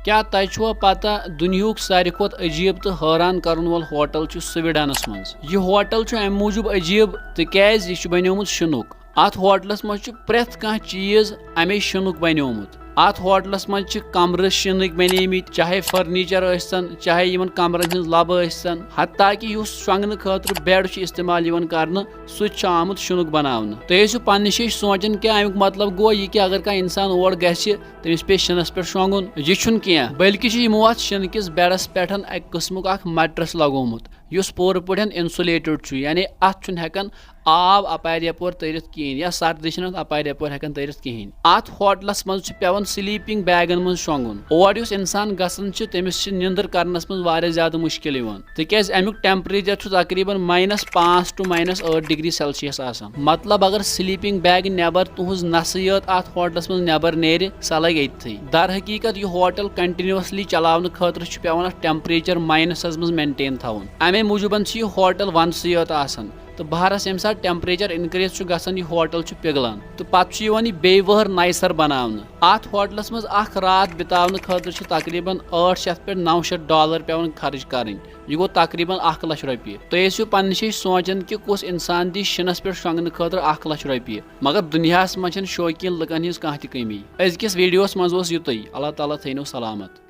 क्या तय छुआ पता दुनियुक सारी खोत अजीब तो हैरान करन वोल होटल छु स्वीडनस मज। यह होटल छु अम मूजूब अजीब तिक्याज यह बनेमुत शुनुक। अत होटलस मज छु प्रेथ कह चीज अमे शुनुक बनेमुत। अत होटलस मज कमर शिनक बनेमित, चाहे फर्नीचर आसन, चाहे यमन कमरन हिंज लब आसन, हत्ता कि युस शोंगन खतर बेड छु इस्तेमाल यवन करन सु आमुत शुनुक बनावन। तुम ٲسِو पन्ने शेष सोचन क्या अमुक मतलब गो यह कि अगर कह इंसान और गि तमिस पे शिनस पे शोंगुन यह छुन कह, बल्कि यमो अत शिन किस बेडस पे अक किस्मुक अख मैट्रेस लगोमुत युस पूर पे इंसुलेटेड छु, यानी अत छुन हेकन आब अपार यपोर तरित कहें या सर्दी छन अपार यपोर हेकन तरित कहें। अत होटलस मज पेवन स्लीपिंग बैगन मज शोंगुन। और युस इंसान गसन तमिस निंदर करनस मज वारिया ज्यादा मुश्किल यवान, तिक्याज अमुक टेम्परेचर छु तकरीबन -5 to -8 डिग्री सेल्सियस आसान। मतलब अगर स्लीपिंग बैग नेबर तुहज नस यत अत होटलस मज नेबर नेर सा लग एथी। दर हकीकत यह होटल कंटिन्यूसली चलावन खतर पेवन टेम्परेचर माइनस मज मेंटेन थवन। अमे मूजूबन यह होटल वंदस यत आसान, तो बहरस यम साथ टेम्परेचर इनक्रीज गसान यह होटल पिघलान, तो पे बे वहर नयसर बनावन। अत होटलस मज अख रात बितावन खतर तकरीबन $800 पे $900 पेवन खर्च करें, यह गो तकरीबन $1,00,000। तो ٲسِو पन्ने शेष सोचन कि कुस इंसान दी शिनस पे शोंगन खतर $1,00,000, मगर दुनिया मज शौकीन लुकन हिंज कह कमी। अजकिस वीडियोस मज युत। अल्लाह ताला थैनो सलामत।